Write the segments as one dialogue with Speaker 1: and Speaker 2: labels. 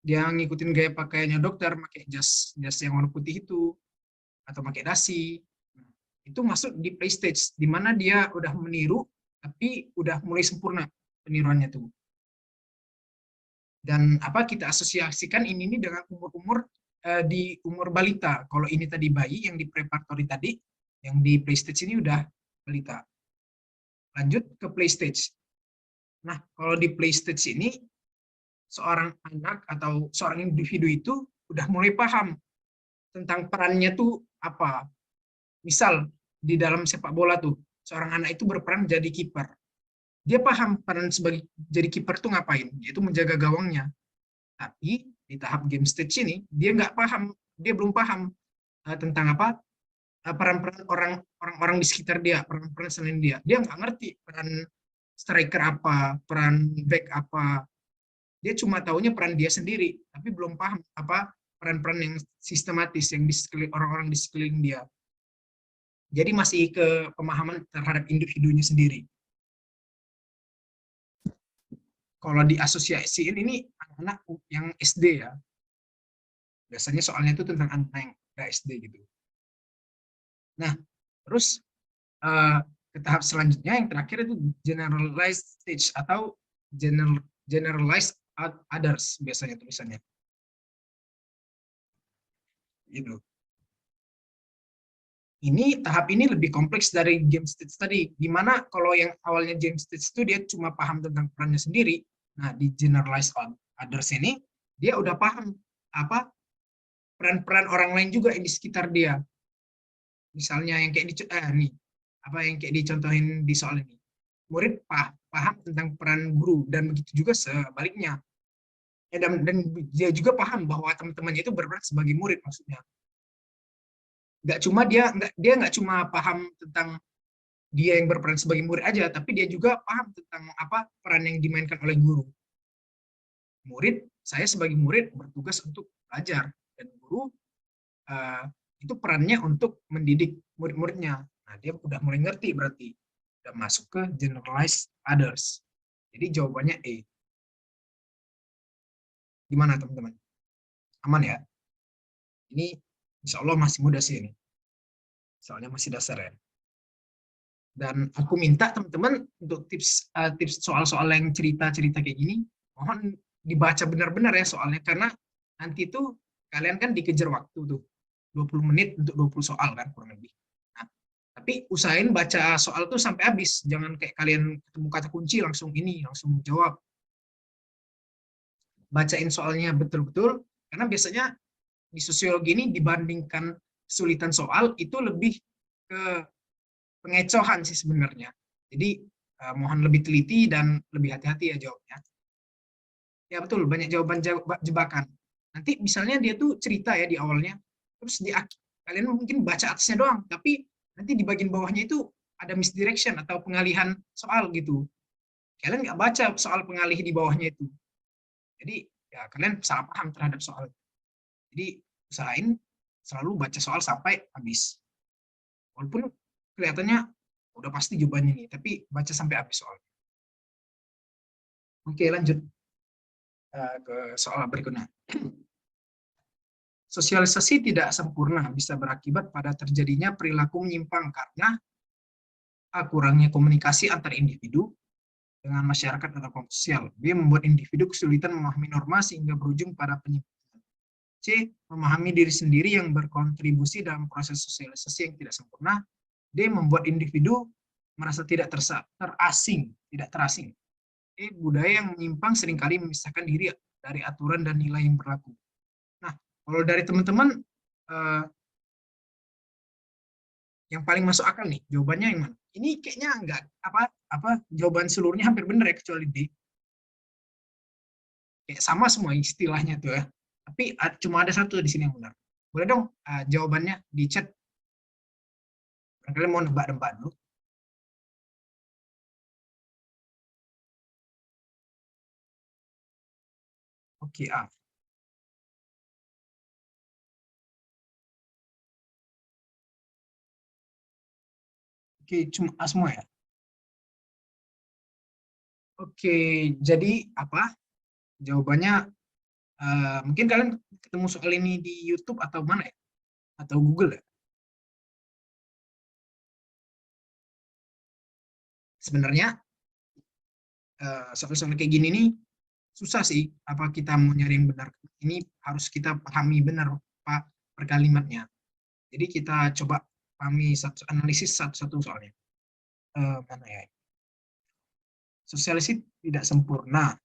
Speaker 1: dia ngikutin gaya pakaiannya dokter, pakai jas yang warna putih itu, atau pakai dasi. Itu masuk di play stage, di mana dia udah meniru, tapi udah mulai sempurna peniruannya tuh. Dan apa kita asosiasikan ini dengan umur-umur di umur balita. Kalau ini tadi bayi, yang di preparatory tadi, yang di play stage ini udah balita. Lanjut ke play stage. Nah, kalau di play stage ini, seorang anak atau seorang individu itu udah mulai paham tentang perannya tuh apa. Misal, di dalam sepak bola tuh, seorang anak itu berperan jadi kiper. Dia paham peran sebagai jadi kiper tuh ngapain, yaitu menjaga gawangnya. Tapi di tahap game stage ini, dia nggak paham, dia belum paham tentang apa peran-peran orang-orang di sekitar dia, peran-peran selain dia. Dia nggak ngerti peran striker apa, peran back apa. Dia cuma taunya peran dia sendiri, tapi belum paham apa peran-peran yang sistematis yang di orang-orang di sekeliling dia. Jadi masih ke pemahaman terhadap individunya sendiri. Kalau diasosiasiin ini anak-anak yang SD ya. Biasanya soalnya itu tentang anak yang SD gitu. Nah, terus ke tahap selanjutnya yang terakhir itu generalized stage atau generalized others biasanya tulisannya. Gitu. Tahap ini lebih kompleks dari game stage tadi, di mana kalau yang awalnya game stage itu dia cuma paham tentang perannya sendiri. Nah, di generalized others ini dia udah paham apa peran-peran orang lain juga yang di sekitar dia. Misalnya yang kayak yang kayak dicontohin di soal ini. Murid paham tentang peran guru, dan begitu juga sebaliknya. Dan dia juga paham bahwa teman-temannya itu berperan sebagai murid, maksudnya. Dia nggak cuma paham tentang dia yang berperan sebagai murid aja, tapi dia juga paham tentang apa peran yang dimainkan oleh guru. Saya sebagai murid bertugas untuk belajar, dan guru itu perannya untuk mendidik murid-muridnya. Nah, dia udah mulai ngerti berarti. Udah masuk ke generalized others. Jadi jawabannya E. Gimana teman-teman? Aman ya? Ini insya Allah masih mudah sih ini. Soalnya masih dasar ya. Dan aku minta teman-teman untuk tips soal-soal yang cerita-cerita kayak gini, mohon dibaca benar-benar ya soalnya, karena nanti tuh kalian kan dikejar waktu tuh 20 menit untuk 20 soal kan kurang lebih. Nah, tapi usahain baca soal tuh sampai habis, jangan kayak kalian ketemu kata kunci langsung jawab. Bacain soalnya betul-betul, karena biasanya di sosiologi ini dibandingkan kesulitan soal itu lebih ke pengecohan sih sebenarnya. Jadi mohon lebih teliti dan lebih hati-hati ya jawabnya. Ya betul, banyak jawaban jebakan. Nanti misalnya dia tuh cerita ya di awalnya, terus kalian mungkin baca atasnya doang, tapi nanti di bagian bawahnya itu ada misdirection atau pengalihan soal gitu. Kalian nggak baca soal pengalih di bawahnya itu. Jadi ya kalian salah paham terhadap soal. Jadi usahain selalu baca soal sampai habis. Walaupun kelihatannya udah pasti jawabannya nih, tapi baca sampai habis soal. Oke, lanjut ke soal berikutnya. Sosialisasi tidak sempurna bisa berakibat pada terjadinya perilaku menyimpang karena kurangnya komunikasi antar individu dengan masyarakat atau kelompok sosial. B. Membuat individu kesulitan memahami norma sehingga berujung pada penyimpangan. C. Memahami diri sendiri yang berkontribusi dalam proses sosialisasi yang tidak sempurna. D. Membuat individu merasa tidak terasing. E. Budaya yang menyimpang seringkali memisahkan diri dari aturan dan nilai yang berlaku. Nah, kalau dari teman-teman yang paling masuk akal nih, jawabannya yang mana? Ini kayaknya enggak jawaban seluruhnya hampir benar ya, kecuali D. Kayak sama semua istilahnya tuh ya. Tapi cuma ada satu di sini yang benar. Boleh dong jawabannya di chat. Kalian mau nebak-nebak dulu. Oke, A. Oke, cuma A semua ya. Oke, jadi apa? Jawabannya Mungkin kalian ketemu soal ini di YouTube atau mana ya? Atau Google ya? Sebenarnya soal-soal kayak gini nih susah sih. Apa kita mau nyari yang benar? Ini harus kita pahami benar Pak per kalimatnya. Jadi kita coba pahami analisis satu-satu soalnya. Mana ya? Sosialisasi tidak sempurna.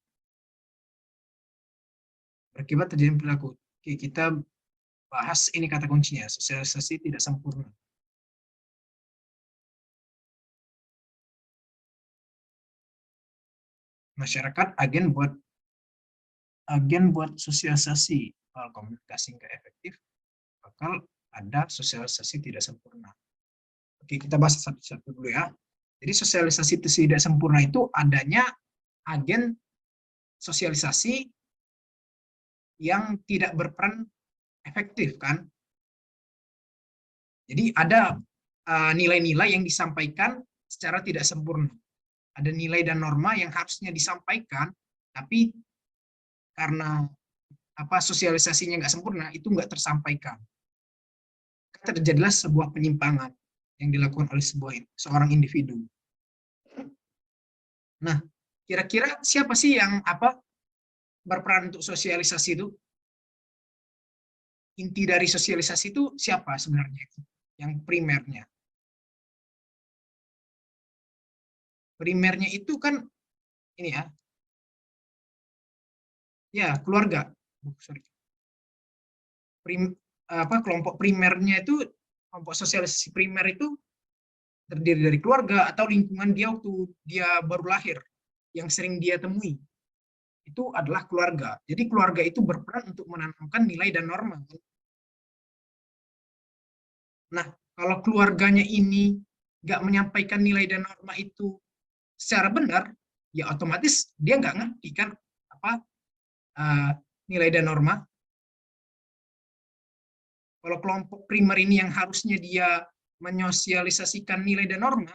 Speaker 1: Berakibat terjadi perilaku. Oke, kita bahas ini kata kuncinya. Sosialisasi tidak sempurna. Masyarakat agen buat sosialisasi. Kalau komunikasi nggak efektif, bakal ada sosialisasi tidak sempurna. Oke, kita bahas satu-satu dulu ya. Jadi sosialisasi tidak sempurna itu adanya agen sosialisasi yang tidak berperan efektif kan. Jadi ada nilai-nilai yang disampaikan secara tidak sempurna. Ada nilai dan norma yang harusnya disampaikan, tapi karena sosialisasinya nggak sempurna, itu nggak tersampaikan. Terjadilah sebuah penyimpangan yang dilakukan oleh seorang individu. Nah, kira-kira siapa sih yang berperan untuk sosialisasi itu? Inti dari sosialisasi itu siapa sebenarnya? Yang primernya. Primernya itu kan ini ya. Ya, keluarga. Sorry. Kelompok primernya itu, kelompok sosialisasi primer itu terdiri dari keluarga atau lingkungan dia waktu dia baru lahir, yang sering dia temui. Itu adalah keluarga. Jadi keluarga itu berperan untuk menanamkan nilai dan norma. Nah, kalau keluarganya ini nggak menyampaikan nilai dan norma itu secara benar, ya otomatis dia nggak ngerti kan nilai dan norma. Kalau kelompok primer ini yang harusnya dia menyosialisasikan nilai dan norma,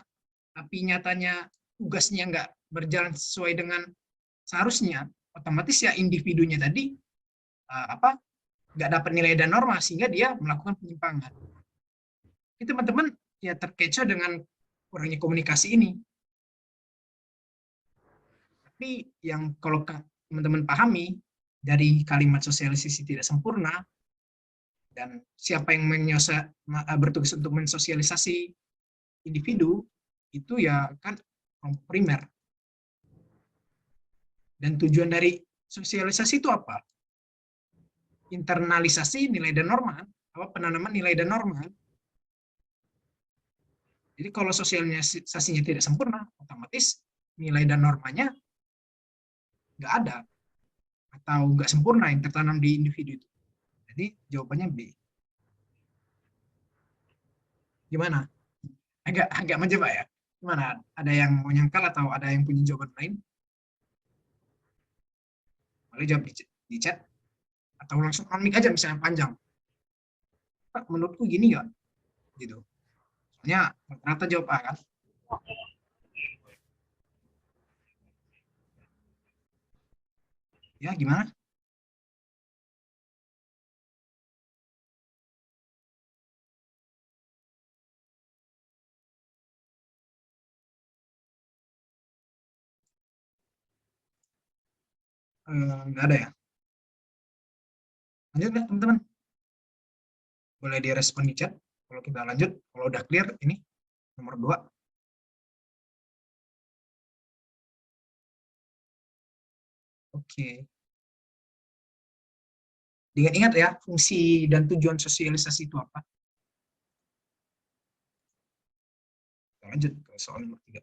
Speaker 1: tapi nyatanya tugasnya nggak berjalan sesuai dengan seharusnya, otomatis ya individunya tadi nggak dapat nilai dan norma sehingga dia melakukan penyimpangan. Ini teman-teman ya terkecoh dengan kurangnya komunikasi ini. Tapi yang kalau teman-teman pahami dari kalimat sosialisasi tidak sempurna, dan siapa yang bertugas untuk mensosialisasi individu, itu ya kan kelompok primer. Dan tujuan dari sosialisasi itu apa? Internalisasi nilai dan norma, penanaman nilai dan norma. Jadi kalau sosialisasinya tidak sempurna, otomatis nilai dan normanya nggak ada atau nggak sempurna yang tertanam di individu itu. Jadi jawabannya B. Gimana? Agak menjebak ya. Gimana? Ada yang mau nyangkal atau ada yang punya jawaban lain? Boleh jawab di chat atau langsung on-mic aja misalnya panjang. Pak, menurutku gini nggak? Gitu. Soalnya rata-rata jawab A kan. Ya, gimana? Nggak ada ya? Lanjut ya, teman-teman. Boleh direspon di chat. Kalau kita lanjut, kalau udah clear, ini nomor 2. Oke. Ingat-ingat ya, fungsi dan tujuan sosialisasi itu apa? Kita lanjut ke soal nomor 3.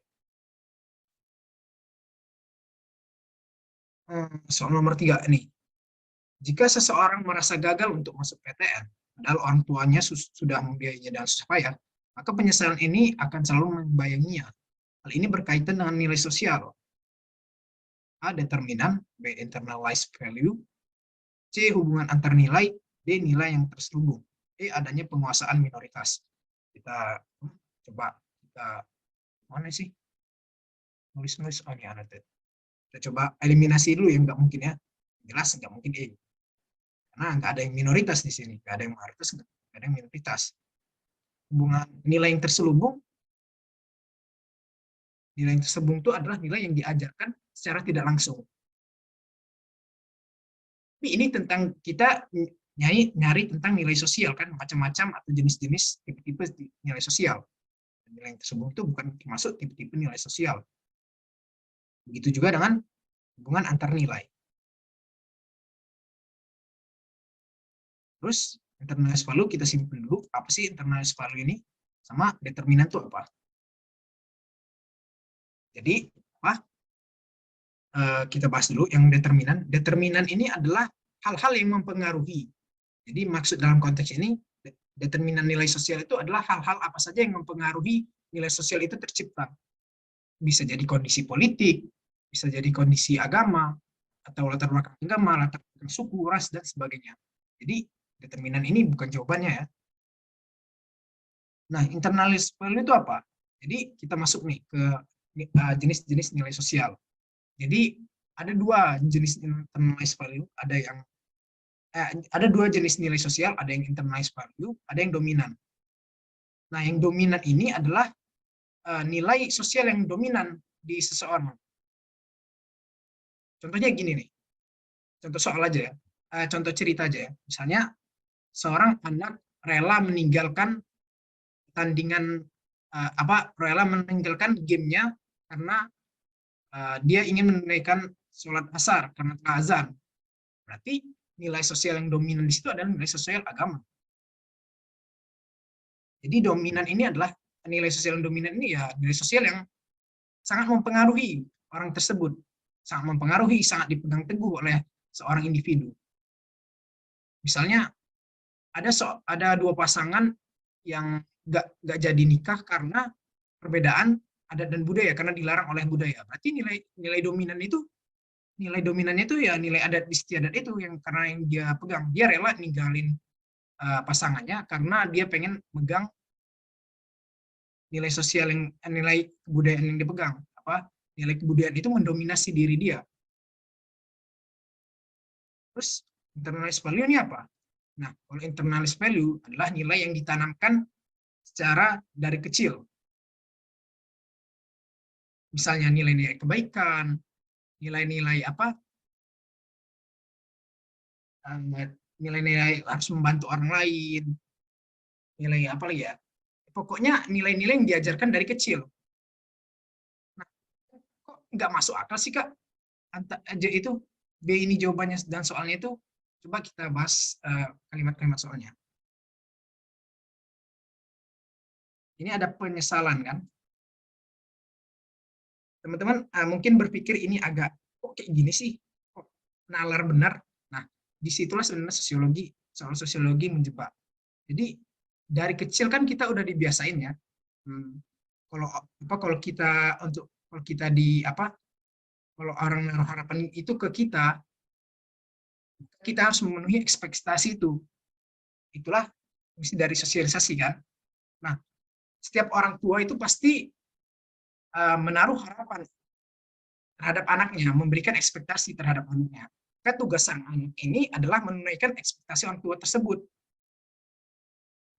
Speaker 1: Soal nomor 3 nih. Jika seseorang merasa gagal untuk masuk PTN, padahal orang tuanya sudah membiayainya dengan susah payah, maka penyesalan ini akan selalu membayanginya. Hal ini berkaitan dengan nilai sosial. A. Determinan. B. Internalized value. C. Hubungan antar nilai. D. Nilai yang terselubung. E. Adanya penguasaan minoritas. Kita coba mana sih? Nulis. Oh, ini ada. Kita coba eliminasi dulu yang nggak mungkin ya. Jelas nggak mungkin E. Karena nggak ada yang minoritas di sini, nggak ada yang mayoritas, nggak ada yang minoritas. Hubungan nilai yang terselubung, nilai yang terselubung itu adalah nilai yang diajarkan secara tidak langsung. Tapi ini tentang kita nyari tentang nilai sosial kan, macam-macam atau jenis-jenis tipe-tipe nilai sosial. Nilai yang terselubung itu bukan termasuk tipe-tipe nilai sosial. Begitu juga dengan hubungan antar nilai. Terus internalis value kita simpan dulu. Apa sih internalis value ini? Sama determinan itu apa? Jadi apa? Kita bahas dulu yang determinan. Determinan ini adalah hal-hal yang mempengaruhi. Jadi maksud dalam konteks ini, determinan nilai sosial itu adalah hal-hal apa saja yang mempengaruhi nilai sosial itu tercipta. Bisa jadi kondisi politik, bisa jadi kondisi agama, atau latar belakang agama, latar belakang suku, ras, dan sebagainya. Jadi determinan ini bukan jawabannya ya. Nah, internalis value itu apa? Jadi kita masuk nih ke jenis-jenis nilai sosial. Jadi ada dua jenis internalized value, ada dua jenis nilai sosial, ada yang internalized value, ada yang dominan. Nah, yang dominan ini adalah nilai sosial yang dominan di seseorang. Contohnya gini nih, contoh soal aja ya, contoh cerita aja ya. Misalnya seorang anak rela meninggalkan tandingan rela meninggalkan gamenya karena dia ingin menunaikan sholat asar karena telah azan. Berarti nilai sosial yang dominan di situ adalah nilai sosial agama. Jadi dominan ini adalah nilai sosial yang dominan ini ya nilai sosial yang sangat mempengaruhi orang tersebut, sangat mempengaruhi, sangat dipegang teguh oleh seorang individu. Misalnya ada dua pasangan yang nggak jadi nikah karena perbedaan adat dan budaya, karena dilarang oleh budaya. Berarti nilai dominannya itu ya nilai adat istiadat itu yang karena yang dia pegang. Dia rela ninggalin pasangannya karena dia pengen megang nilai sosial nilai kebudayaan yang dipegang. Nilai kebudayaan itu mendominasi diri dia. Terus internalized value ini apa? Nah, kalau internalized value adalah nilai yang ditanamkan secara dari kecil. Misalnya nilai-nilai kebaikan, nilai-nilai nilai-nilai harus membantu orang lain, nilai apa lagi ya? Pokoknya nilai-nilai yang diajarkan dari kecil. Nah, kok nggak masuk akal sih Kak? Aja itu B ini jawabannya dan soalnya itu. Coba kita bahas kalimat-kalimat soalnya. Ini ada penyesalan kan? Teman-teman mungkin berpikir ini agak kok kayak gini sih? Kok nalar benar? Nah, disitulah sebenarnya soal sosiologi menjebak. Jadi dari kecil kan kita udah dibiasain ya. Kalau kita kalau orang naruh harapan itu ke kita harus memenuhi ekspektasi itu. Itulah fungsi dari sosialisasi kan. Nah, setiap orang tua itu pasti menaruh harapan terhadap anaknya, memberikan ekspektasi terhadap anaknya. Maka tugas sang anak ini adalah menunaikan ekspektasi orang tua tersebut.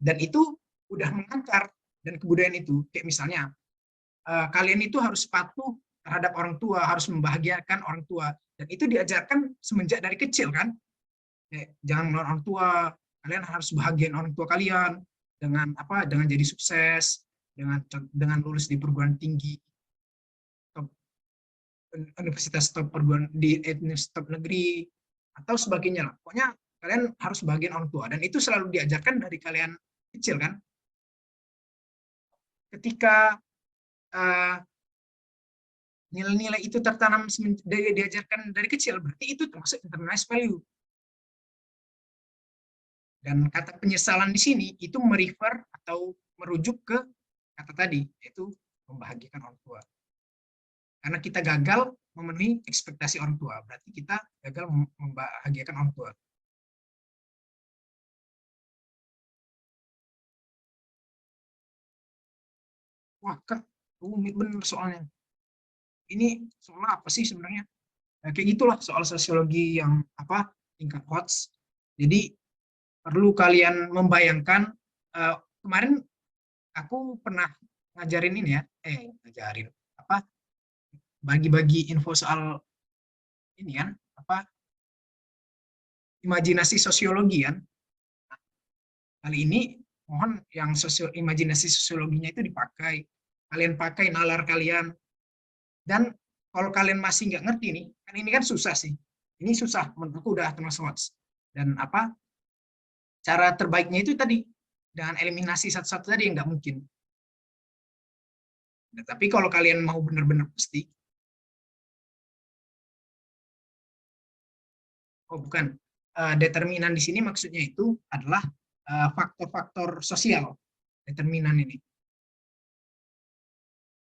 Speaker 1: Dan itu udah mengakar, dan kebudayaan itu, kayak misalnya, kalian itu harus patuh terhadap orang tua, harus membahagiakan orang tua. Dan itu diajarkan semenjak dari kecil kan. Jangan melawan orang tua, kalian harus bahagian orang tua kalian dengan jadi sukses, dengan lulus di perguruan tinggi, universitas top perguruan di top negeri atau sebagainya lah. Pokoknya kalian harus bahagian orang tua dan itu selalu diajarkan dari kalian kecil kan. Ketika nilai-nilai itu tertanam diajarkan dari kecil, berarti itu termasuk internalized value. Dan kata penyesalan di sini itu merefer atau merujuk ke kata tadi, yaitu membahagiakan orang tua. Karena kita gagal memenuhi ekspektasi orang tua, berarti kita gagal membahagiakan orang tua. Wah, Kak, rumit bener soalnya. Ini soal apa sih sebenarnya? Kayak gitulah soal sosiologi yang tingkat quotes. Jadi perlu kalian membayangkan, kemarin aku pernah ngajarin ini ya, ngajarin apa, bagi-bagi info soal ini kan, apa, imajinasi sosiologi kan. Kali ini mohon yang imajinasi sosiologinya itu dipakai, kalian pakai nalar kalian. Dan kalau kalian masih nggak ngerti nih, kan ini kan susah sih. Ini susah, menurutku udah termasuk hoax. Dan apa, cara terbaiknya itu tadi, dengan eliminasi satu-satu tadi yang nggak mungkin. Nah, tapi kalau kalian mau benar-benar pasti, oh bukan, determinan di sini maksudnya itu adalah faktor-faktor sosial, determinan ini.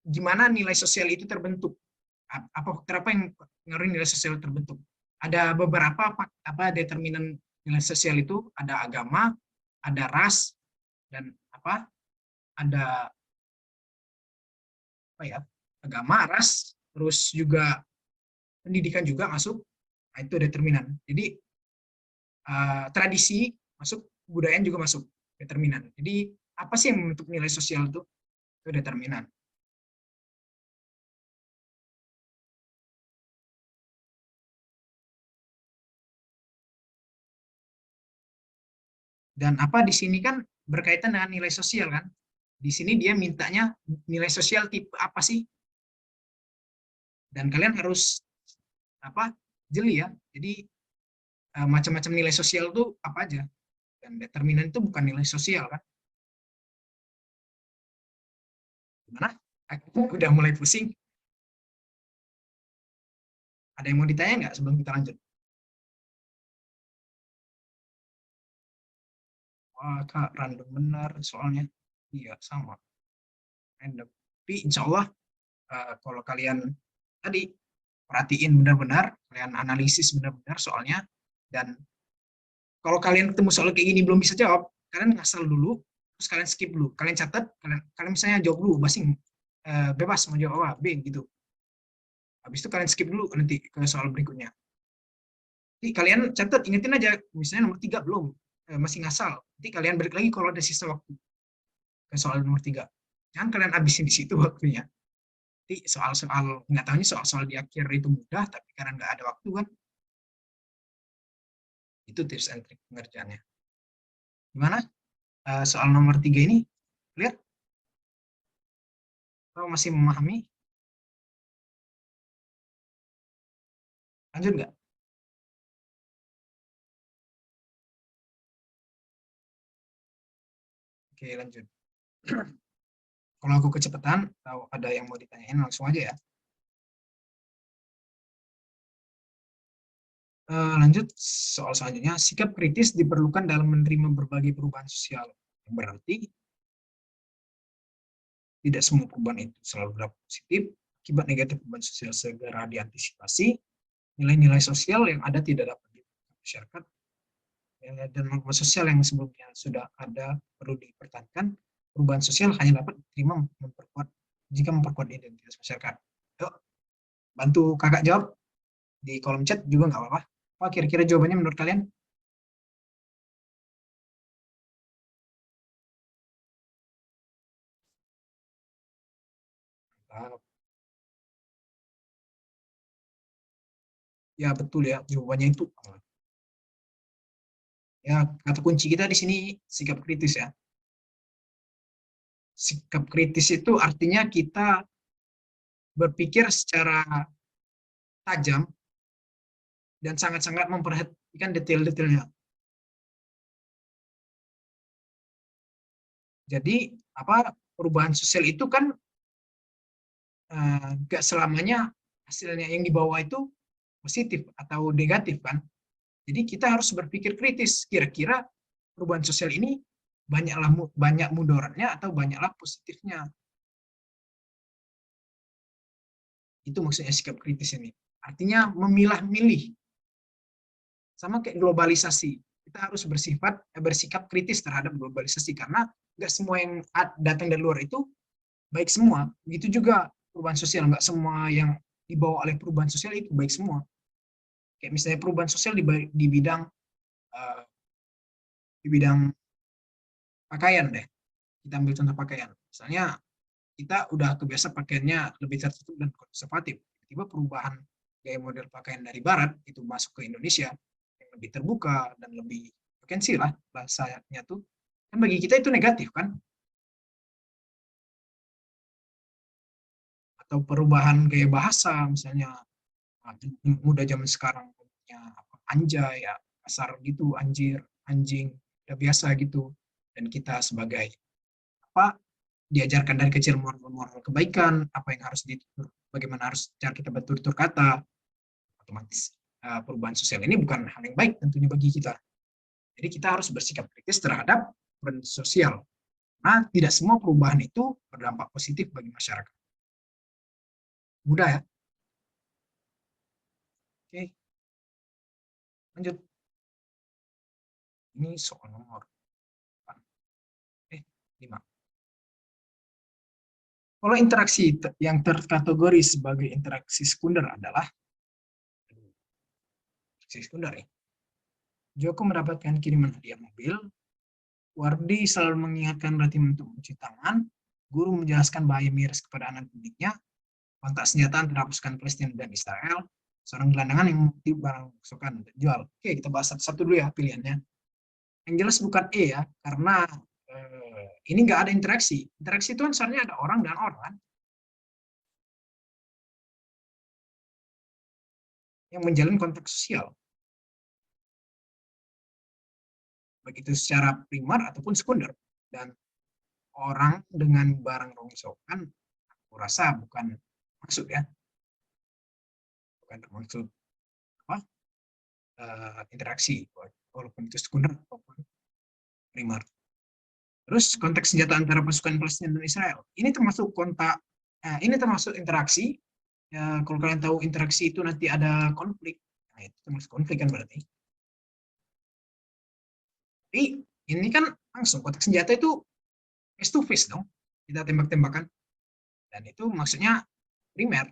Speaker 1: Gimana nilai sosial itu terbentuk? Apa faktor apa yang mengaruhi nilai sosial terbentuk? Ada beberapa determinan nilai sosial itu, ada agama, ada ras, dan apa? Ada apa ya? Agama, ras, terus juga pendidikan juga masuk. Nah, itu determinan. Jadi tradisi masuk, budaya juga masuk determinan. Jadi apa sih yang membentuk nilai sosial itu? Itu determinan. Dan apa di sini kan berkaitan dengan nilai sosial kan? Di sini dia mintanya nilai sosial tipe apa sih? Dan kalian harus apa? Jeli ya. Jadi macam-macam nilai sosial itu apa aja? Dan determinan itu bukan nilai sosial kan? Gimana? Aku udah mulai pusing. Ada yang mau ditanya nggak sebelum kita lanjut? Wah, Kak, random benar soalnya. Iya, sama. Random. Tapi insya Allah, kalau kalian tadi perhatiin benar-benar, kalian analisis benar-benar soalnya, dan kalau kalian ketemu soal kayak gini belum bisa jawab, kalian ngasal dulu, terus kalian skip dulu, kalian catat, kalian misalnya jawab dulu, basing, bebas mau jawab A, B gitu. Habis itu kalian skip dulu nanti ke soal berikutnya. Jadi kalian catat, ingetin aja, misalnya nomor 3 belum, masih ngasal. Nanti kalian balik lagi kalau ada sisa waktu ke soal nomor 3. Jangan kalian habisin di situ waktunya. Nanti soal-soal, nggak tahunya soal-soal di akhir itu mudah, tapi karena nggak ada waktu kan, itu tips and trick pengerjaannya. Gimana? Soal nomor 3 ini, lihat, kalau masih memahami, lanjut nggak? Oke, lanjut. Kalau aku kecepatan, atau ada yang mau ditanyain, langsung aja ya. Lanjut, soal selanjutnya, sikap kritis diperlukan dalam menerima berbagai perubahan sosial. Berarti, tidak semua perubahan itu selalu berdampak positif, akibat negatif perubahan sosial segera diantisipasi, nilai-nilai sosial yang ada tidak dapat diperlukan masyarakat, dan norma sosial yang sebelumnya sudah ada perlu dipertahankan, perubahan sosial hanya dapat diterima jika memperkuat identitas masyarakat. Yuk, bantu kakak jawab di kolom chat juga nggak apa-apa. Apa kira-kira jawabannya menurut kalian? Ya betul ya, jawabannya itu. Ya, kata kunci kita di sini sikap kritis ya. Sikap kritis itu artinya kita berpikir secara tajam dan sangat-sangat memperhatikan detail-detailnya. Jadi apa, perubahan sosial itu kan nggak selamanya hasilnya yang dibawa itu positif atau negatif kan. Jadi kita harus berpikir kritis, kira-kira perubahan sosial ini banyak mudaratnya atau banyaklah positifnya. Itu maksudnya sikap kritis ini. Artinya memilah-milih. Sama kayak globalisasi. Kita harus bersikap kritis terhadap globalisasi karena nggak semua yang datang dari luar itu baik semua. Begitu juga perubahan sosial, nggak semua yang dibawa oleh perubahan sosial itu baik semua. Kayak misalnya perubahan sosial di bidang di bidang pakaian deh. Kita ambil contoh pakaian. Misalnya kita udah kebiasa pakaiannya lebih tertutup dan konservatif. Tiba perubahan gaya model pakaian dari barat itu masuk ke Indonesia yang lebih terbuka dan lebih potensi lah bahasanya tuh. Kan bagi kita itu negatif kan? Atau perubahan gaya bahasa misalnya muda zaman sekarang punya anjay ya, kasar gitu, anjir, anjing, udah biasa gitu. Dan kita sebagai apa diajarkan dari kecil moral kebaikan, apa yang harus ditutur, bagaimana harus cara kita bertutur kata, otomatis perubahan sosial ini bukan hal yang baik tentunya bagi kita. Jadi kita harus bersikap kritis terhadap perubahan sosial. Nah, tidak semua perubahan itu berdampak positif bagi masyarakat. Mudah ya? Oke, lanjut. Ini soal nomor 5. Kalau interaksi yang terkategori sebagai interaksi sekunder adalah interaksi sekunder ya. Joko mendapatkan kiriman hadiah mobil, Wardi selalu mengingatkan Ratim untuk mencuci tangan, guru menjelaskan bahaya miras kepada anak didiknya, kontak senjata antara pasukan Palestina dan Israel, seorang gelandangan yang mengutip barang kesukaan dan jual. Oke, kita bahas satu-satu dulu ya pilihannya. Yang jelas bukan E ya, karena ini nggak ada interaksi. Interaksi itu kan sebenarnya ada orang dan orang yang menjalin kontak sosial. Begitu secara primer ataupun sekunder. Dan orang dengan barang rongsokan, aku rasa bukan maksud ya, bukan termaksud apa interaksi, walaupun itu sekunder ataupun primer. Terus konteks senjata antara pasukan Palestina dan Israel, ini termasuk ini termasuk interaksi. Ya, kalau kalian tahu interaksi itu nanti ada konflik, nah itu termasuk konflik kan berarti. Tapi ini kan langsung konteks senjata itu face to face dong, kita tembak-tembakan, dan itu maksudnya primer.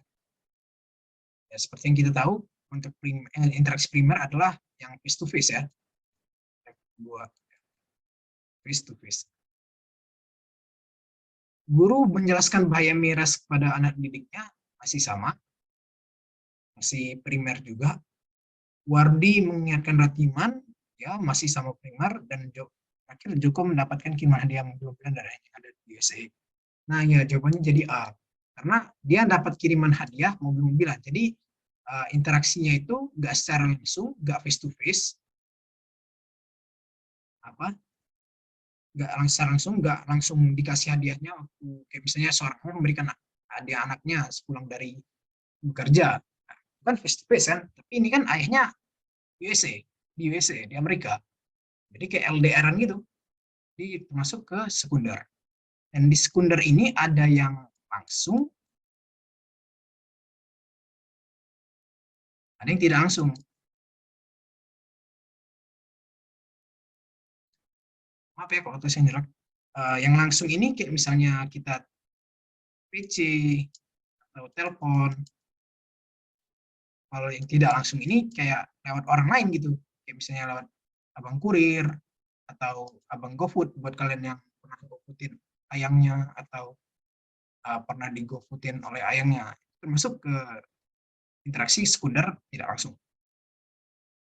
Speaker 1: Ya, seperti yang kita tahu, untuk interaksi primer adalah yang face to face ya, buat face to face. Guru menjelaskan bahaya miras kepada anak didiknya masih sama, masih primer juga. Wardi mengingatkan Ratiman, ya masih sama primer, dan akhirnya Joko mendapatkan kiriman hadiah mobil-mobilan dari yang ada di USA. Nah ya jawabannya jadi A, karena dia dapat kiriman hadiah mobil-mobilan. Jadi interaksinya itu nggak secara langsung, nggak face to face, apa nggak langsung dikasih hadiahnya waktu kayak misalnya seorang orang memberikan hadiah anaknya sepulang dari bekerja, bukan face to face kan, tapi ini kan ayahnya USA, di USA di Amerika, jadi kayak LDRan gitu, jadi termasuk ke sekunder. Dan di sekunder ini ada yang langsung, ada yang tidak langsung. Maaf ya kalau tulisannya jelek. Yang langsung ini kayak misalnya kita PC atau telepon. Kalau yang tidak langsung ini kayak lewat orang lain gitu, kayak misalnya lewat abang kurir atau abang GoFood buat kalian yang pernah GoFoodin ayangnya atau pernah di GoFoodin oleh ayangnya, termasuk ke interaksi sekunder tidak langsung.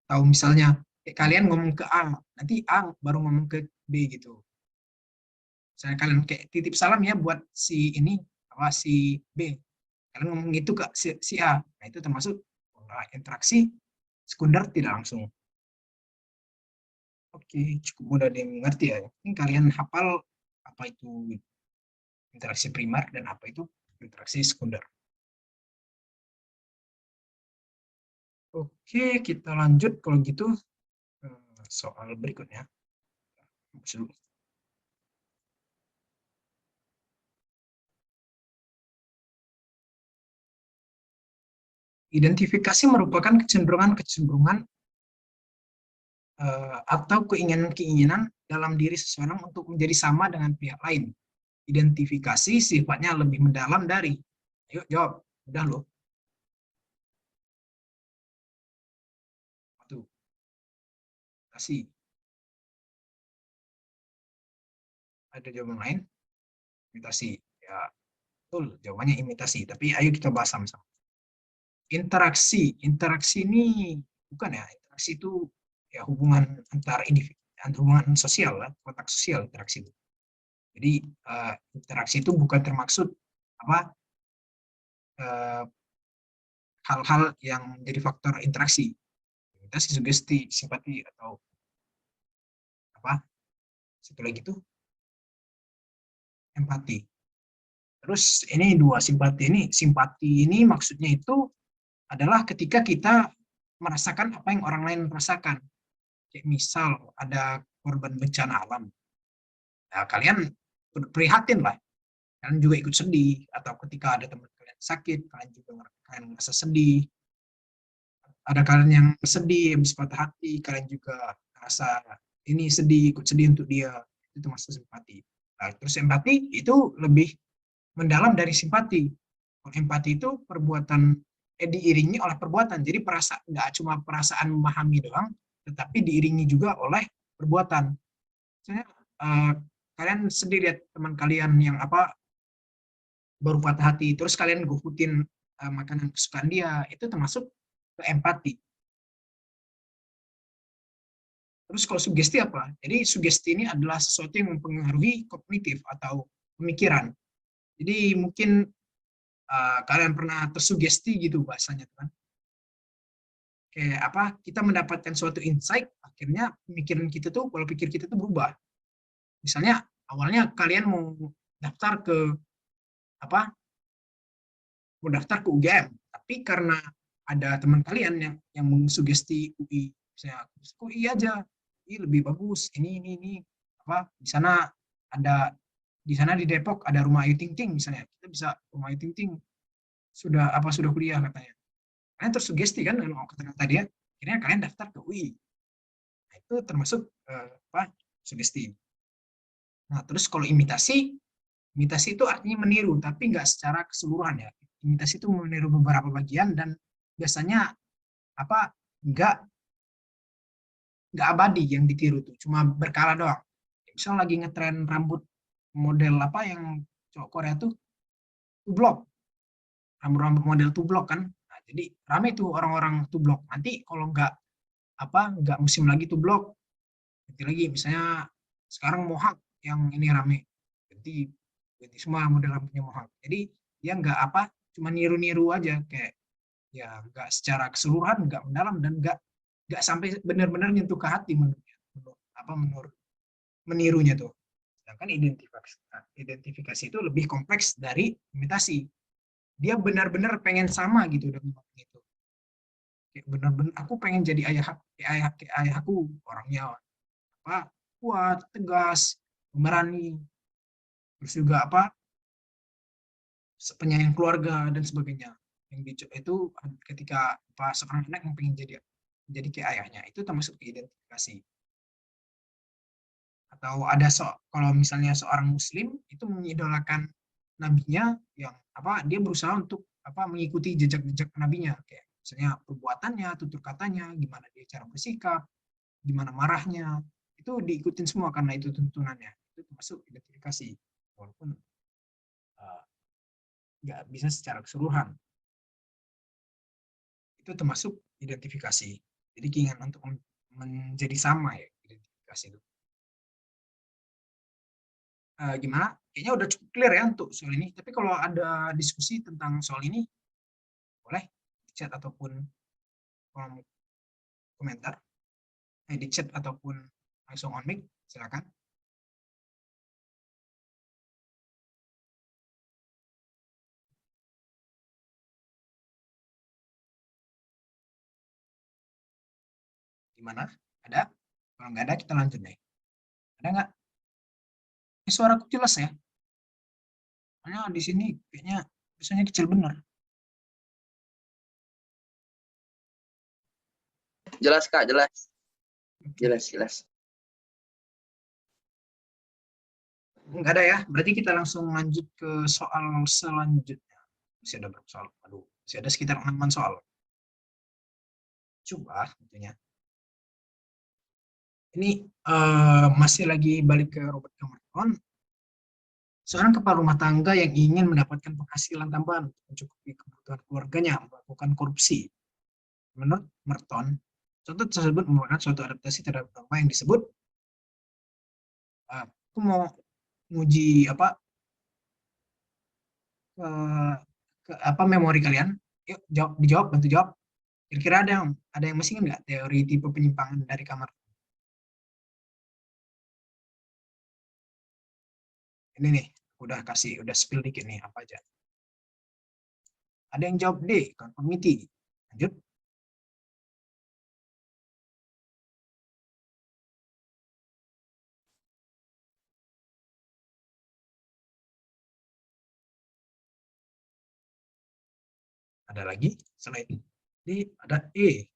Speaker 1: Tahu misalnya kalian ngomong ke A, nanti A baru ngomong ke B gitu. Misalnya kalian kayak titip salam ya buat si ini, apa si B. Kalian ngomong itu ke si A. Nah, itu termasuk interaksi sekunder tidak langsung. Oke, cukup mudah dimengerti ya. Ini kalian hafal apa itu interaksi primer dan apa itu interaksi sekunder. Oke, kita lanjut kalau gitu soal berikutnya. Identifikasi merupakan kecenderungan-kecenderungan atau keinginan-keinginan dalam diri seseorang untuk menjadi sama dengan pihak lain. Identifikasi sifatnya lebih mendalam dari. Ayo jawab, udah loh. Tuh, kasih. Ada jawaban lain? Imitasi. Ya, betul. Jawabannya imitasi. Tapi ayo kita bahas sama-sama. Interaksi. Interaksi ini bukan ya. Interaksi itu ya hubungan antar individu, hubungan sosial, kontak sosial interaksi itu. Jadi interaksi itu bukan termaksud apa hal-hal yang menjadi faktor interaksi. Imitasi, sugesti, simpati atau apa? Satu lagi itu empati. Terus ini dua simpati ini maksudnya itu adalah ketika kita merasakan apa yang orang lain merasakan. Kayak misal ada korban bencana alam, nah, kalian prihatin lah, kalian juga ikut sedih. Atau ketika ada teman kalian sakit, kalian merasa sedih. Ada kalian yang sedih, habis patah hati, kalian juga merasa ini sedih, ikut sedih untuk dia. Itu termasuk simpati. Nah, terus empati itu lebih mendalam dari simpati. Empati itu perbuatan diiringi oleh perbuatan. Jadi nggak cuma perasaan memahami doang, tetapi diiringi juga oleh perbuatan. Misalnya kalian sedih lihat teman kalian yang baru patah hati, terus kalian gohutin makanan kesukaan dia, itu termasuk empati. Terus kalau sugesti apa? Jadi sugesti ini adalah sesuatu yang mempengaruhi kognitif atau pemikiran. Jadi mungkin kalian pernah tersugesti gitu bahasanya kan? Kayak kita mendapatkan suatu insight, akhirnya pemikiran kita tuh, pola pikir kita tuh berubah. Misalnya awalnya kalian mau daftar ke mau daftar ke UGM, tapi karena ada teman kalian yang mengsugesti UI, misalnya UI aja, ini lebih bagus, ini di sana di Depok ada rumah Ayu Ting Ting misalnya, kita bisa rumah Ayu Ting Ting sudah kuliah katanya. Kalian tersugesti kan dengan kata-kata dia, akhirnya kalian daftar ke UI. Nah, itu termasuk sugesti. Nah, terus kalau imitasi itu artinya meniru, tapi nggak secara keseluruhan ya. Imitasi itu meniru beberapa bagian dan biasanya nggak abadi yang ditiru tuh, cuma berkala doang. Misal lagi ngetren rambut model yang cowok Korea tuh tublok, rambut model tublok kan. Nah, jadi rame tuh orang-orang tublok. Nanti kalau nggak musim lagi tublok, ganti lagi misalnya sekarang mohawk yang ini rame, ganti semua model rambutnya mohawk. Jadi dia nggak cuma niru-niru aja, kayak ya nggak secara keseluruhan, nggak mendalam, dan nggak sampai benar-benar nyentuh ke hati menurut menirunya tuh. Sedangkan identifikasi itu lebih kompleks dari imitasi. Dia benar-benar pengen sama gitu dengan orang itu. Kayak benar-benar aku pengen jadi ayahku, orangnya kuat, tegas, pemberani, terus juga penyayang keluarga dan sebagainya. Yang itu ketika seorang anak yang pengen jadi kayak ayahnya, itu termasuk identifikasi. Atau ada kalau misalnya seorang muslim itu mengidolakan nabinya, yang dia berusaha untuk mengikuti jejak-jejak nabinya, kayak misalnya perbuatannya, tutur katanya, gimana dia cara bersikap, gimana marahnya, itu diikutin semua karena itu tuntunannya. Itu termasuk identifikasi, walaupun nggak bisa secara keseluruhan. Itu termasuk identifikasi. Jadi keinginan untuk menjadi sama ya, identifikasi itu. Gimana? Kayaknya udah cukup clear ya untuk soal ini. Tapi kalau ada diskusi tentang soal ini, boleh di chat ataupun kolom komentar. Di chat ataupun langsung on mic, silakan. Gimana? Ada? Kalau nggak ada, kita lanjut deh. Ada nggak? Ini suaraku jelas ya? Karena di sini kayaknya biasanya kecil bener.
Speaker 2: Jelas Kak, jelas. Jelas.
Speaker 1: Nggak ada ya? Berarti kita langsung lanjut ke soal selanjutnya. Masih ada berapa soal? Aduh, masih ada sekitar 6 soal. Coba tentunya. Ini masih lagi balik ke Robert Cameron. Seorang kepala rumah tangga yang ingin mendapatkan penghasilan tambahan untuk mencukupi kebutuhan keluarganya melakukan korupsi. Menurut Merton, contoh tersebut merupakan suatu adaptasi terhadap norma yang disebut, aku mau nguji apa apa memori kalian. Yuk dijawab, bantu jawab. Kira-kira ada yang masih ingat nggak teori tipe penyimpangan dari kamar? Ini nih, udah spill dikit nih apa aja. Ada yang jawab D, conformity. Lanjut. Ada lagi selain D, ada E.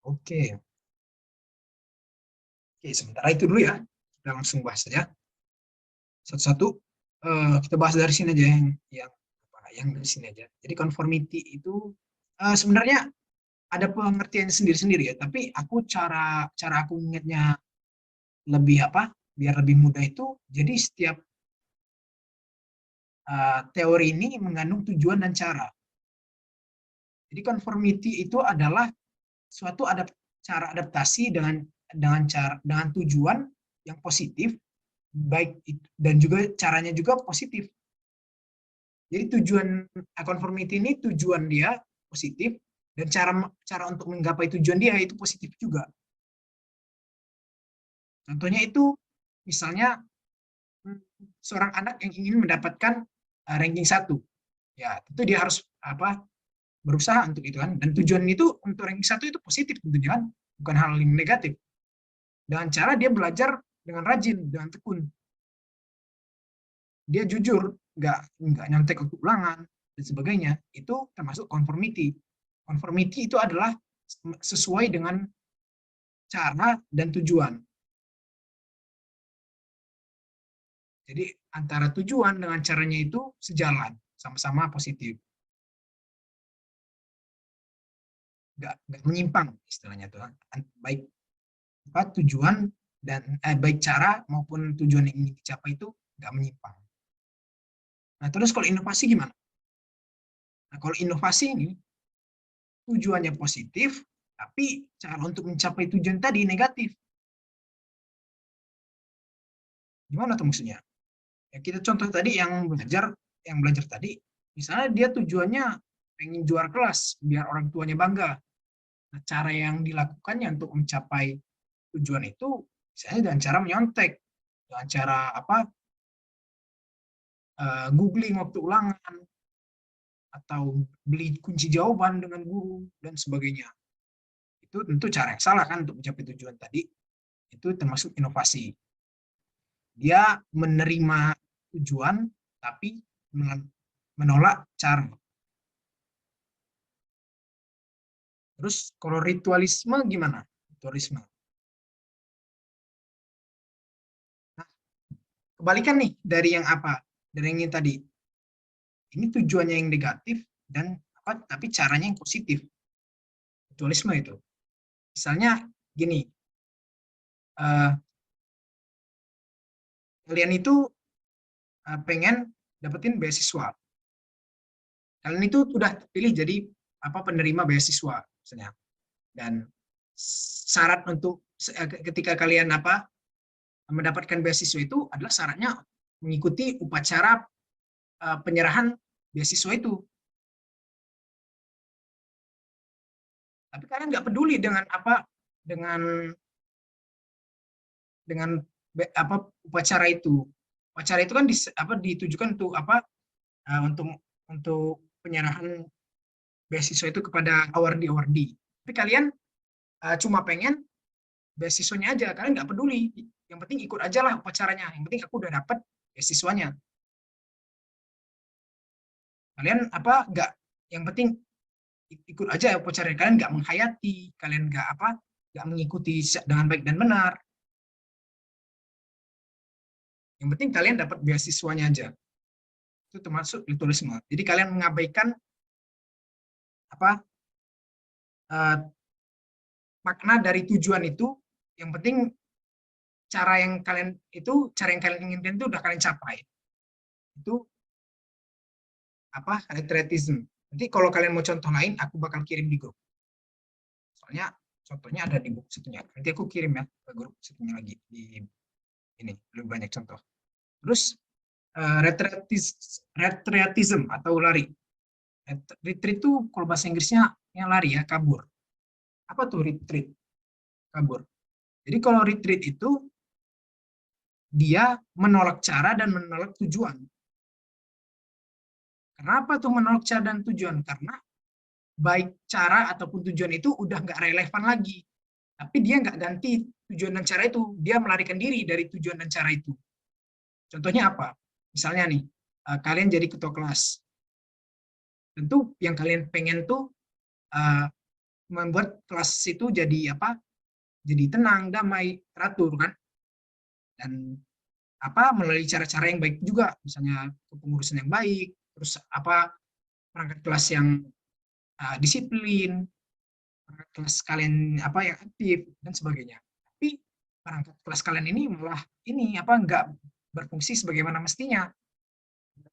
Speaker 1: Oke. Oke, sementara itu dulu ya. Kita langsung bahas saja. Satu-satu. Kita bahas dari sini aja yang dari sini aja. Jadi conformity itu sebenarnya ada pengertian sendiri-sendiri ya, tapi cara aku ingatnya lebih biar lebih mudah itu, jadi setiap teori ini mengandung tujuan dan cara. Jadi conformity itu adalah suatu cara adaptasi dengan tujuan yang positif, baik dan juga caranya juga positif. Jadi tujuan conformity ini tujuan dia positif, dan cara untuk menggapai tujuan dia itu positif juga. Contohnya itu misalnya seorang anak yang ingin mendapatkan ranking 1. Ya, tentu dia harus berusaha untuk itu kan, dan tujuan itu untuk ranking 1 itu positif tentunya kan, bukan hal yang negatif. Dengan cara dia belajar dengan rajin, dengan tekun. Dia jujur, nggak nyontek untuk ulangan dan sebagainya. Itu termasuk conformity. Conformity itu adalah sesuai dengan cara dan tujuan. Jadi antara tujuan dengan caranya itu sejalan, sama-sama positif. Nggak menyimpang istilahnya tuh. Baik tujuan dan baik cara maupun tujuan yang ingin dicapai itu nggak menyimpang. Nah, terus kalau inovasi gimana? Nah, kalau inovasi ini tujuannya positif, tapi cara untuk mencapai tujuan tadi negatif. Gimana tuh maksudnya? Ya, kita contoh tadi yang belajar tadi, misalnya dia tujuannya pengen juara kelas biar orang tuanya bangga. Nah, cara yang dilakukannya untuk mencapai tujuan itu misalnya dengan cara menyontek, dengan cara googling waktu ulangan, atau beli kunci jawaban dengan guru dan sebagainya. Itu tentu cara yang salah kan untuk mencapai tujuan tadi. Itu termasuk inovasi. Dia menerima tujuan tapi menolak cara. Terus kalau ritualisme gimana? Ritualisme. Nah, kebalikan nih dari yang Dari yang ini tadi. Ini tujuannya yang negatif dan tapi caranya yang positif. Ritualisme itu. Misalnya gini, kalian itu pengen dapetin beasiswa. Kalian itu sudah terpilih jadi penerima beasiswa misalnya. Dan syarat untuk ketika kalian mendapatkan beasiswa itu adalah syaratnya mengikuti upacara penyerahan beasiswa itu. Tapi kalian nggak peduli dengan upacara itu. Upacara itu kan ditujukan untuk untuk penyerahan beasiswa itu kepada awardee. Tapi kalian cuma pengen beasiswanya aja, kalian nggak peduli. Yang penting ikut aja lah upacaranya. Yang penting aku udah dapat beasiswanya. Kalian nggak, yang penting ikut aja upacaranya. Kalian nggak menghayati, kalian nggak mengikuti dengan baik dan benar. Yang penting kalian dapat beasiswanya aja. Itu termasuk ritualisme. Jadi kalian mengabaikan makna dari tujuan itu. Yang penting cara yang kalian inginkan itu udah kalian capai. Itu apa? Retreatism. Nanti kalau kalian mau contoh lain, aku bakal kirim di grup. Soalnya contohnya ada di buku satunya. Nanti aku kirim ya ke grup satunya lagi di ini lebih banyak contoh. Terus retreatism atau lari. Retreat itu kalau bahasa Inggrisnya yang lari ya, kabur. Apa tuh retreat? Kabur. Jadi kalau retreat itu dia menolak cara dan menolak tujuan. Kenapa tuh menolak cara dan tujuan? Karena baik cara ataupun tujuan itu udah nggak relevan lagi. Tapi dia nggak ganti tujuan dan cara itu. Dia melarikan diri dari tujuan dan cara itu. Contohnya apa? Misalnya nih, kalian jadi ketua kelas. Tentu yang kalian pengen tuh membuat kelas itu jadi apa? Jadi tenang, damai, teratur kan? Dan apa melalui cara-cara yang baik juga, misalnya kepengurusan yang baik, terus apa perangkat kelas yang disiplin, perangkat kelas kalian apa yang aktif dan sebagainya. Tapi perangkat kelas kalian ini malah ini apa nggak berfungsi sebagaimana mestinya.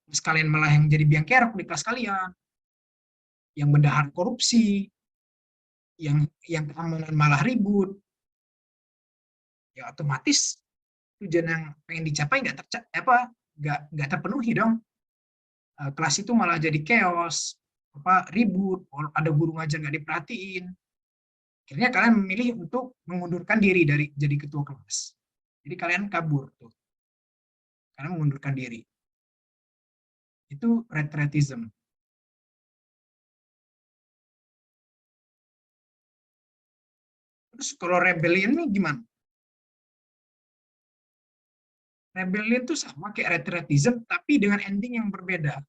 Speaker 1: Terus kalian malah yang jadi biang kerok di kelas kalian, yang bendahara korupsi, yang keamanan malah ribut, ya otomatis tujuan yang pengen dicapai nggak terpenuhi dong. Kelas itu malah jadi chaos, apa ribut, ada guru ngajar nggak diperhatiin. Akhirnya kalian memilih untuk mengundurkan diri dari jadi ketua kelas. Jadi kalian kabur tuh. Kalian mengundurkan diri. Itu retreatism. Terus kalau rebellion ini gimana? Rebellion itu sama kayak retreatism, tapi dengan ending yang berbeda.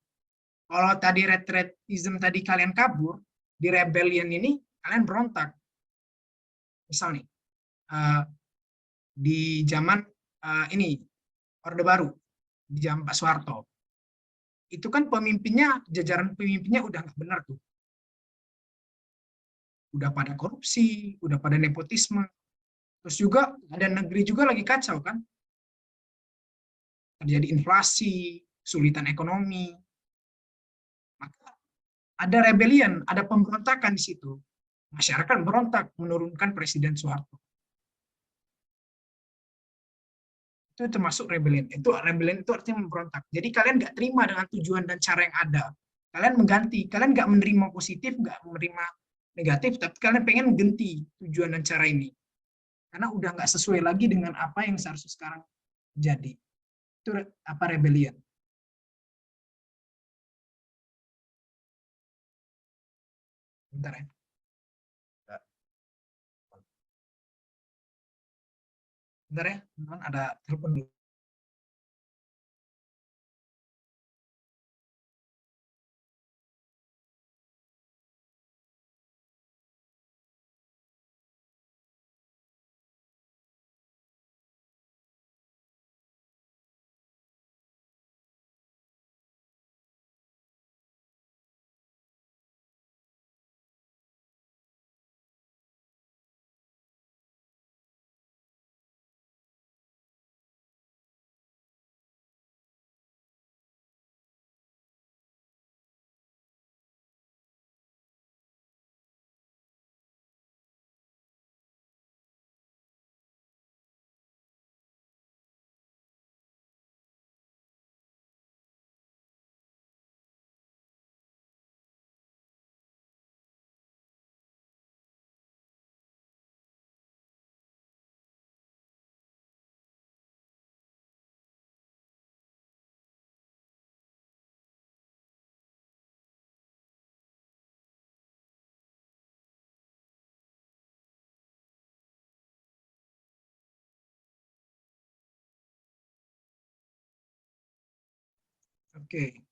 Speaker 1: Kalau tadi retreatism tadi kalian kabur, di rebellion ini kalian berontak. Misal nih, di zaman ini Orde Baru, di zaman Pak Soeharto, itu kan pemimpinnya, jajaran pemimpinnya udah nggak benar tuh. Udah pada korupsi, udah pada nepotisme. Terus juga ada negeri juga lagi kacau kan. Terjadi inflasi, kesulitan ekonomi. Maka ada rebellion, ada pemberontakan di situ. Masyarakat berontak menurunkan Presiden Soeharto. Itu termasuk rebellion. Itu rebellion itu artinya memberontak. Jadi kalian nggak terima dengan tujuan dan cara yang ada. Kalian mengganti. Kalian nggak menerima positif, nggak menerima negatif, tapi kalian pengen ganti tujuan dan cara ini. Karena udah nggak sesuai lagi dengan apa yang seharusnya sekarang jadi. Itu apa rebellion. Bentar ya. Bentar ya, teman ada telepon dulu. Oke,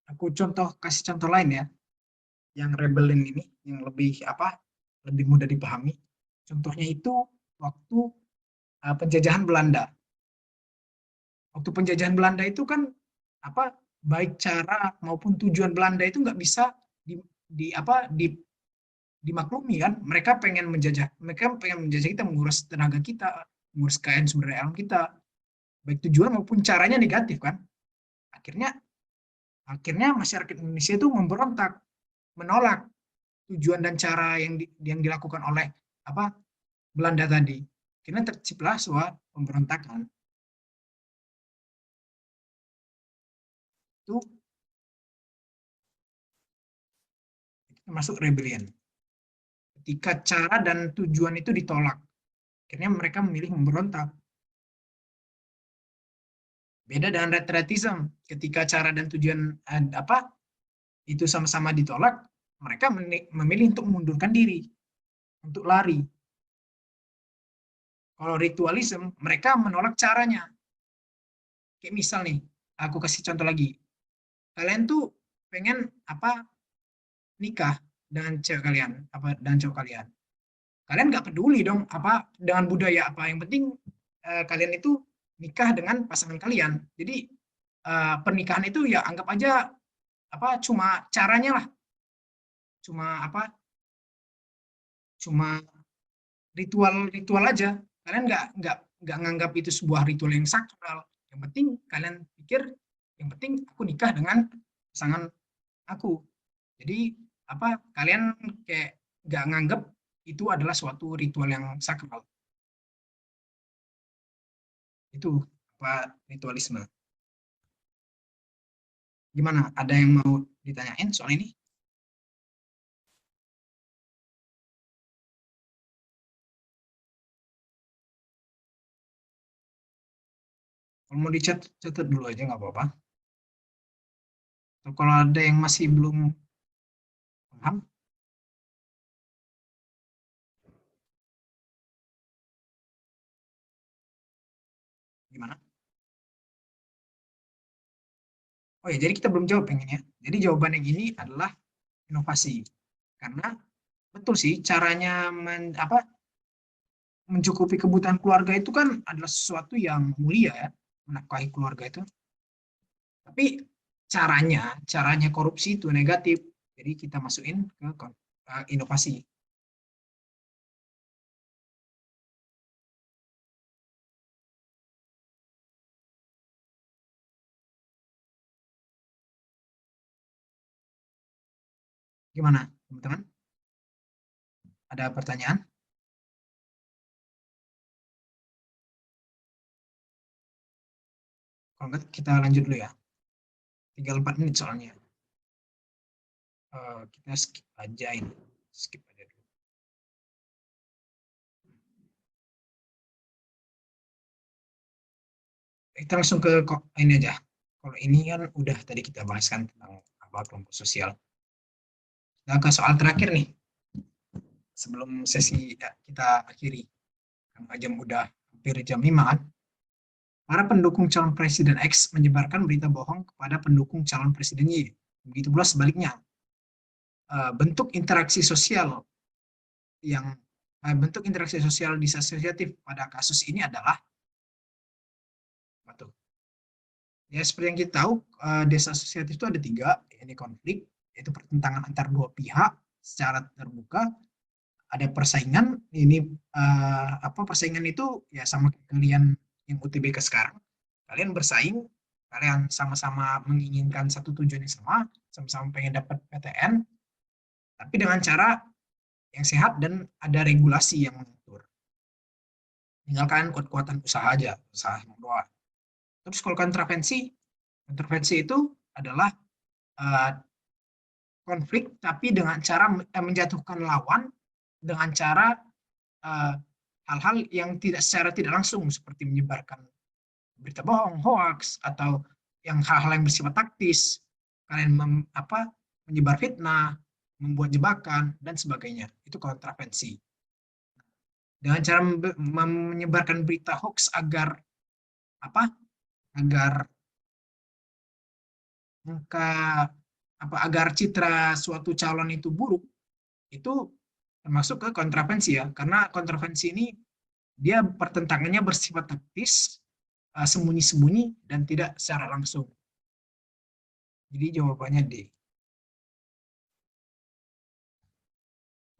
Speaker 1: aku kasih contoh lain ya. Yang rebellion ini, yang lebih apa? Lebih mudah dipahami. Contohnya itu waktu penjajahan Belanda. Waktu penjajahan Belanda itu kan apa? Baik cara maupun tujuan Belanda itu nggak bisa dimaklumi kan. Mereka pengen menjajah kita, menguras tenaga kita, menguras kekayaan sumber daya alam kita. baik tujuan maupun caranya negatif kan. Akhirnya masyarakat Indonesia itu memberontak, menolak tujuan dan cara yang dilakukan oleh apa Belanda tadi. Karena terciptalah sebuah pemberontakan. Itu termasuk rebellion. Ketika cara dan tujuan itu ditolak, akhirnya mereka memilih memberontak. Beda dengan retrietism, ketika cara dan tujuan itu sama-sama ditolak, mereka memilih untuk mengundurkan diri, untuk lari. Kalau ritualism, mereka menolak caranya. Kayak misal nih, aku kasih contoh lagi. Kalian tuh pengen nikah dengan cewek kalian, dan cowok kalian. Kalian nggak peduli dong dengan budaya apa. Yang penting kalian itu nikah dengan pasangan kalian. Jadi pernikahan itu ya anggap aja cuma caranya lah, cuma ritual aja. Kalian nggak nganggap itu sebuah ritual yang sakral. Yang penting kalian pikir, yang penting aku nikah dengan pasangan aku. Jadi kalian kayak nggak nganggap itu adalah suatu ritual yang sakral. Itu ritualisme. Gimana? Ada yang mau ditanyain soal ini? Kalau mau dicatat dulu aja nggak apa-apa. Kalau ada yang masih belum paham, gimana? Oh ya, jadi kita belum jawab yang ini ya. Jadi jawaban yang ini adalah inovasi. Karena betul sih caranya mencukupi kebutuhan keluarga itu kan adalah sesuatu yang mulia ya, menafkahi keluarga itu. Tapi caranya korupsi itu negatif. Jadi kita masukin ke inovasi. Gimana, teman-teman? Ada pertanyaan? Kalau enggak, kita lanjut dulu ya. Tinggal 4 menit soalnya. Kita skip aja ini. Skip aja dulu. Kita langsung ke ini aja. Kalau ini kan udah tadi kita bahaskan tentang kelompok sosial. Nah, ke soal terakhir nih. Sebelum sesi kita akhiri. Karena jam udah hampir jam 5 kan. Para pendukung calon presiden X menyebarkan berita bohong kepada pendukung calon presiden Y. Begitu pula sebaliknya. Bentuk interaksi sosial disosiatif pada kasus ini adalah ya seperti yang kita tahu, disosiatif itu ada 3, ini konflik, yaitu pertentangan antar dua pihak secara terbuka. Ada persaingan, ini persaingan itu ya sama kalian yang UTBK sekarang. Kalian bersaing, kalian sama-sama menginginkan satu tujuan yang sama-sama pengen dapat PTN, tapi dengan cara yang sehat dan ada regulasi yang mengatur. Tinggal kalian kuat-kuatan usaha aja, usaha doa. Terus kalau intervensi itu adalah konflik, tapi dengan cara menjatuhkan lawan dengan cara hal-hal yang secara tidak langsung, seperti menyebarkan berita bohong, hoax, atau yang hal-hal yang bersifat taktis. Kalian menyebar fitnah, membuat jebakan, dan sebagainya. Itu kontravensi. Dengan cara menyebarkan berita hoax agar agar citra suatu calon itu buruk, itu termasuk ke kontravensi ya, karena kontravensi ini dia pertentangannya bersifat taktis, sembunyi-sembunyi, dan tidak secara langsung. Jadi jawabannya D.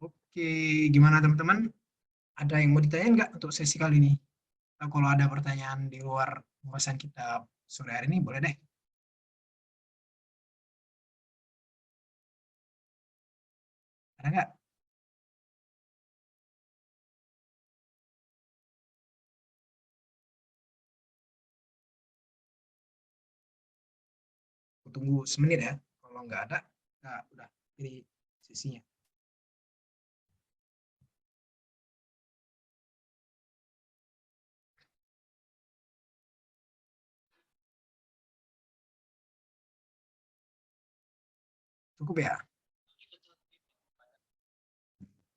Speaker 1: Oke, gimana teman-teman? Ada yang mau ditanya nggak untuk sesi kali ini? Atau kalau ada pertanyaan di luar pembahasan kita sore hari ini, boleh deh. Ada nggak? Aku tunggu semenit ya. Kalau nggak ada, nah, udah jadi sesinya. Cukup ya?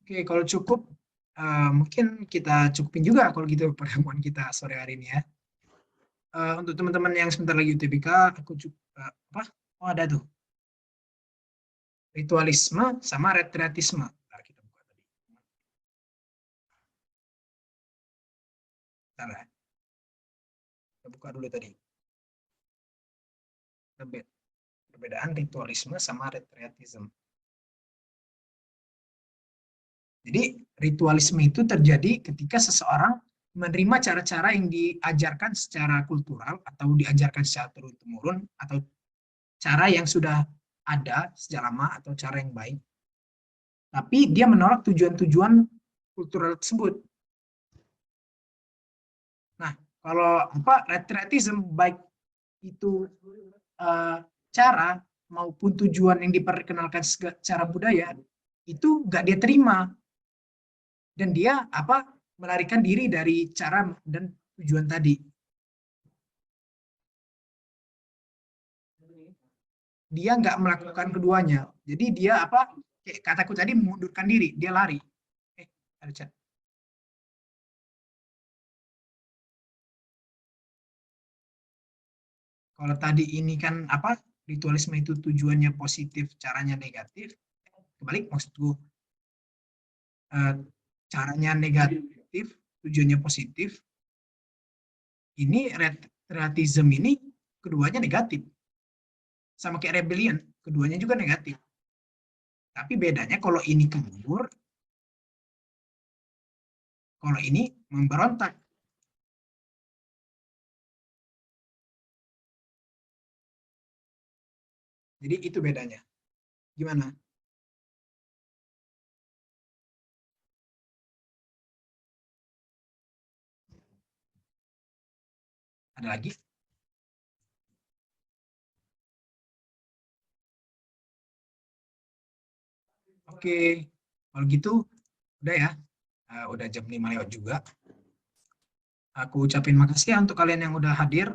Speaker 1: Oke, kalau cukup, mungkin kita cukupin juga kalau gitu pertemuan kita sore hari ini ya. Untuk teman-teman yang sebentar lagi UTBK, aku juga apa? Oh, ada tuh. Ritualisme sama retreatisme. Bentar, kita buka tadi. Bentar ya. Kita buka dulu tadi. Perbedaan ritualisme sama retreatisme. Jadi ritualisme itu terjadi ketika seseorang menerima cara-cara yang diajarkan secara kultural atau diajarkan secara turun-temurun atau cara yang sudah ada sejak lama atau cara yang baik. Tapi dia menolak tujuan-tujuan kultural tersebut. Nah, kalau retreatism baik itu cara maupun tujuan yang diperkenalkan secara budaya itu nggak dia terima. Dan dia melarikan diri dari cara dan tujuan tadi. Dia nggak melakukan keduanya. Jadi dia kayak kataku tadi, mengundurkan diri, dia lari. Ada chat. Kalau tadi ini kan ritualisme itu tujuannya positif, caranya negatif. Kebalik maksudku, caranya negatif, tujuannya positif. Ini retreatism ini keduanya negatif. Sama kayak rebellion, keduanya juga negatif. Tapi bedanya kalau ini kabur, kalau ini memberontak. Jadi itu bedanya. Gimana? Ada lagi? Oke, kalau gitu udah ya. Udah jam 5 lewat juga. Aku ucapin makasih ya untuk kalian yang udah hadir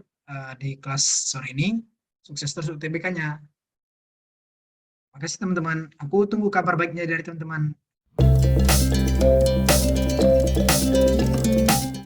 Speaker 1: di kelas sore ini. Sukses terus UTBK-nya. Makasih teman-teman. Aku tunggu kabar baiknya dari teman-teman.